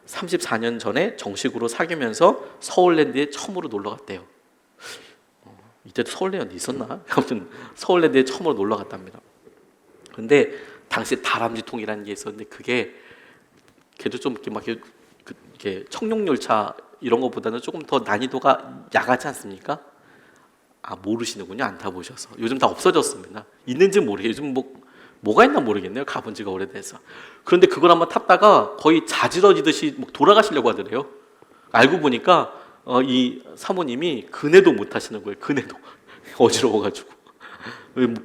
34년 전에 정식으로 사귀면서 서울랜드에 처음으로 놀러 갔대요. 이때도 서울랜드 있었나? 아무튼 서울랜드에 처음으로 놀러 갔답니다. 그런데 당시 다람쥐통이라는 게 있었는데 그게 걔도 좀 이렇게 청룡열차 이런 것보다는 조금 더 난이도가 야하지 않습니까? 모르시는군요. 안 타보셔서. 요즘 다 없어졌습니다. 있는지 모르겠어요. 요즘 뭐가 있나 모르겠네요. 가본 지가 오래돼서. 그런데 그걸 한번 탔다가 거의 자지러지듯이 돌아가시려고 하더래요. 알고 보니까 이 사모님이 그네도 못 하시는 거예요. 그네도 어지러워가지고.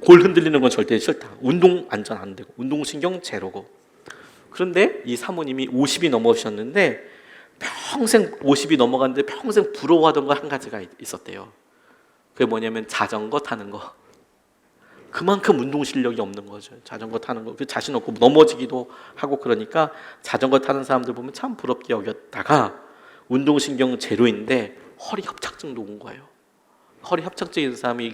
골 흔들리는 건 절대 싫다. 운동 안전 안 되고 운동신경 제로고. 그런데 이 사모님이 50이 넘으셨는데 평생 50이 넘어갔는데 평생 부러워하던 거 한 가지가 있었대요. 그게 뭐냐면 자전거 타는 거. 그만큼 운동 실력이 없는 거죠. 자전거 타는 거 자신 없고 넘어지기도 하고 그러니까 자전거 타는 사람들 보면 참 부럽게 여겼다가 운동신경 제로인데 허리 협착증도 온 거예요. 허리 협착증 있는 사람이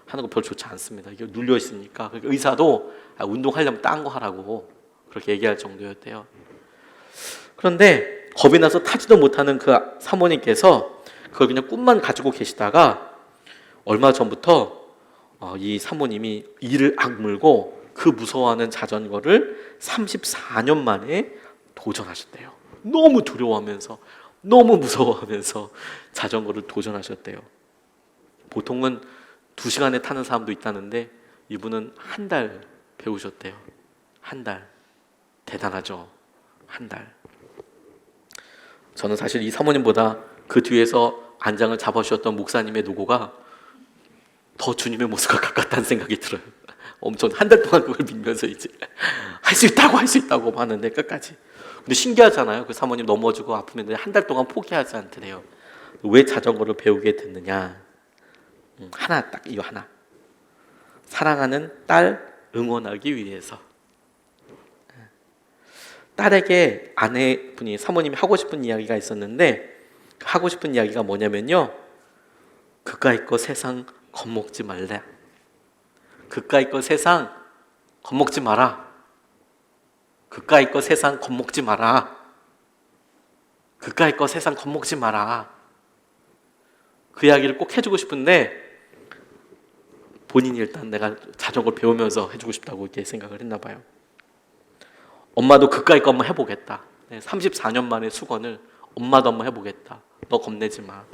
하는 거 별로 좋지 않습니다. 이게 눌려 있으니까. 그러니까 의사도 운동하려면 딴 거 하라고 그렇게 얘기할 정도였대요. 그런데 겁이 나서 타지도 못하는 그 사모님께서 그걸 그냥 꿈만 가지고 계시다가 얼마 전부터 이 사모님이 이를 악물고 그 무서워하는 자전거를 34년 만에 도전하셨대요. 너무 두려워하면서 너무 무서워하면서 자전거를 도전하셨대요. 보통은 2시간에 타는 사람도 있다는데 이분은 한 달 배우셨대요. 한 달. 대단하죠. 한 달. 저는 사실 이 사모님보다 그 뒤에서 안장을 잡아주셨던 목사님의 노고가 더 주님의 모습과 가깝다는 생각이 들어요. 엄청 한 달 동안 그걸 믿면서 이제 할 수 있다고 하는데 끝까지. 근데 신기하잖아요. 그 사모님 넘어지고 아프면 한 달 동안 포기하지 않더래요. 왜 자전거를 배우게 됐느냐? 하나 딱 이거 하나. 사랑하는 딸 응원하기 위해서. 딸에게 아내분이 사모님이 하고 싶은 이야기가 있었는데 하고 싶은 이야기가 뭐냐면요. 그까이 거 세상 겁먹지 말래. 그까이 거 세상 겁먹지 마라. 그까이 거 세상 겁먹지 마라. 그까이 거 세상 겁먹지 마라. 그 이야기를 꼭 해주고 싶은데 본인이 일단 내가 자전거를 배우면서 해주고 싶다고 이렇게 생각을 했나 봐요. 엄마도 그까이 거 한번 해보겠다. 34년 만에 수건을 엄마도 한번 해보겠다. 너 겁내지 마.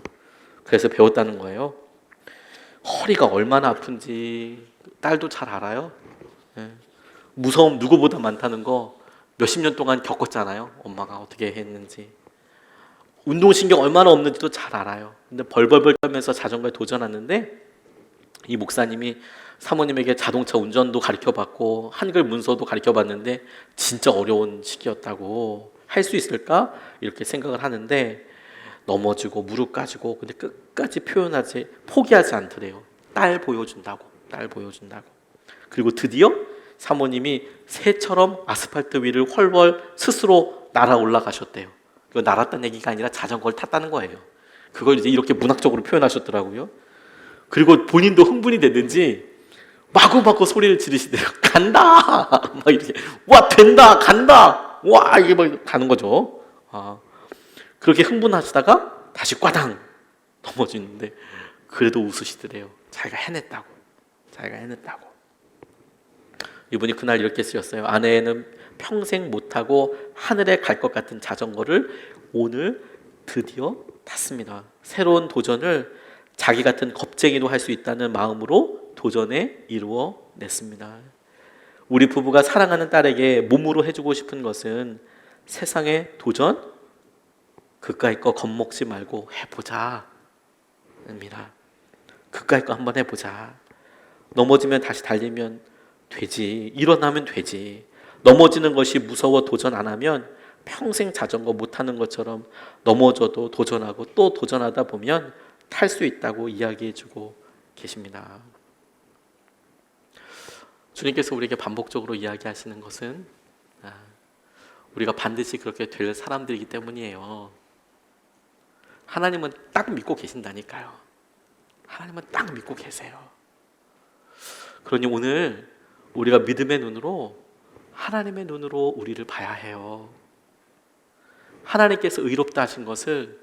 그래서 배웠다는 거예요. 허리가 얼마나 아픈지 딸도 잘 알아요. 무서움 누구보다 많다는 거 몇십 년 동안 겪었잖아요. 엄마가 어떻게 했는지. 운동신경 얼마나 없는지도 잘 알아요. 근데 벌벌벌 떨면서 자전거에 도전하는데 이 목사님이 사모님에게 자동차 운전도 가르쳐봤고 한글 문서도 가르쳐봤는데 진짜 어려운 시기였다고. 할 수 있을까? 이렇게 생각을 하는데 넘어지고 무릎 까지고 근데 끝까지 포기하지 않더래요. 딸 보여준다고. 그리고 드디어 사모님이 새처럼 아스팔트 위를 훨훨 스스로 날아 올라가셨대요. 그거 날았다는 얘기가 아니라 자전거를 탔다는 거예요. 그걸 이제 이렇게 문학적으로 표현하셨더라고요. 그리고 본인도 흥분이 됐는지 마구마구 소리를 지르시대요. 간다! 막 이렇게 와 된다! 간다! 와 이게 막 가는 거죠. 그렇게 흥분하시다가 다시 꽈당 넘어지는데 그래도 웃으시더래요. 자기가 해냈다고. 이분이 그날 이렇게 쓰셨어요. 아내는 평생 못하고 하늘에 갈 것 같은 자전거를 오늘 드디어 탔습니다. 새로운 도전을 자기 같은 겁쟁이도 할 수 있다는 마음으로 도전에 이루어냈습니다. 우리 부부가 사랑하는 딸에게 몸으로 해주고 싶은 것은 세상의 도전, 그까이 거 겁먹지 말고 해보자 입니다. 그까이 거 한번 해보자. 넘어지면 다시 달리면 되지. 일어나면 되지. 넘어지는 것이 무서워 도전 안 하면 평생 자전거 못 타는 것처럼 넘어져도 도전하고 또 도전하다 보면 탈 수 있다고 이야기해주고 계십니다. 주님께서 우리에게 반복적으로 이야기하시는 것은 우리가 반드시 그렇게 될 사람들이기 때문이에요. 하나님은 딱 믿고 계신다니까요. 하나님은 딱 믿고 계세요. 그러니 오늘 우리가 믿음의 눈으로 하나님의 눈으로 우리를 봐야 해요. 하나님께서 의롭다 하신 것을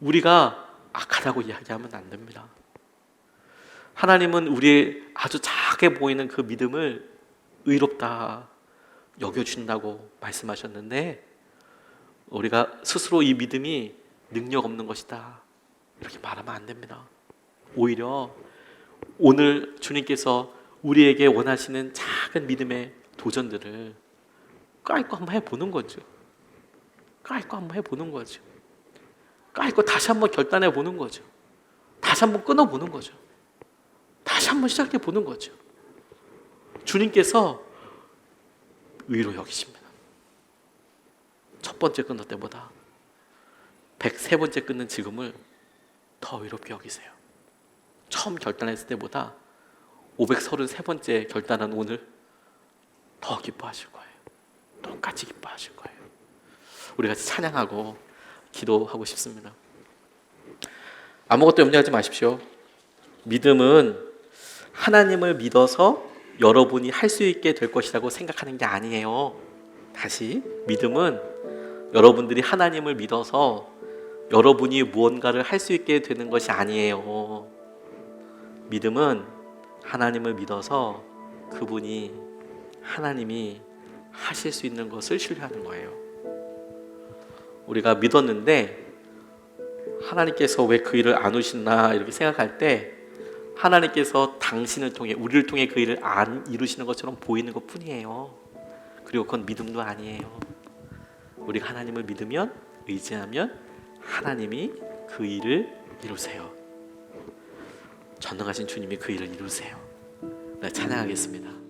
우리가 악하다고 이야기하면 안 됩니다. 하나님은 우리의 아주 작게 보이는 그 믿음을 의롭다 여겨준다고 말씀하셨는데 우리가 스스로 이 믿음이 능력 없는 것이다 이렇게 말하면 안 됩니다. 오히려 오늘 주님께서 우리에게 원하시는 작은 믿음의 도전들을 까이거 한번 해보는 거죠. 까이거 다시 한번 결단해 보는 거죠. 다시 한번 끊어보는 거죠. 다시 한번 시작해 보는 거죠. 주님께서 의로 여기십니다. 첫 번째 끊을 때보다 103번째 끊는 지금을 더 의롭게 여기세요. 처음 결단했을 때보다 533번째 결단한 오늘 더 기뻐하실 거예요. 똑같이 기뻐하실 거예요. 우리 같이 찬양하고 기도하고 싶습니다. 아무것도 염려하지 마십시오. 믿음은 하나님을 믿어서 여러분이 할 수 있게 될 것이라고 생각하는 게 아니에요. 다시, 믿음은 여러분들이 하나님을 믿어서 여러분이 무언가를 할 수 있게 되는 것이 아니에요. 믿음은 하나님을 믿어서 그분이, 하나님이 하실 수 있는 것을 신뢰하는 거예요. 우리가 믿었는데 하나님께서 왜 그 일을 안 오시나 이렇게 생각할 때, 하나님께서 당신을 통해, 우리를 통해 그 일을 안 이루시는 것처럼 보이는 것 뿐이에요. 그리고 그건 믿음도 아니에요. 우리가 하나님을 믿으면, 의지하면 하나님이 그 일을 이루세요. 전능하신 주님이 그 일을 이루세요. 네, 찬양하겠습니다.